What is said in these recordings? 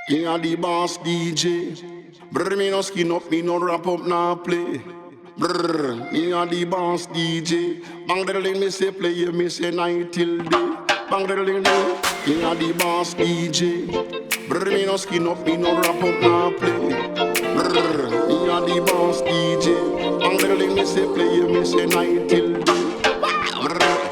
King of the boss DJ. Brr, me no skin up, me no wrap up, nah play. Brr, me a the boss DJ. Bang the ling, me say play, you me say night till day. Bang the ling, king of the boss DJ. Brr, me no skin up, me no wrap up, nah play. Brr, me a the boss DJ. Bang the ling, me say play, you me say night till day. Brr.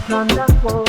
Wonderful.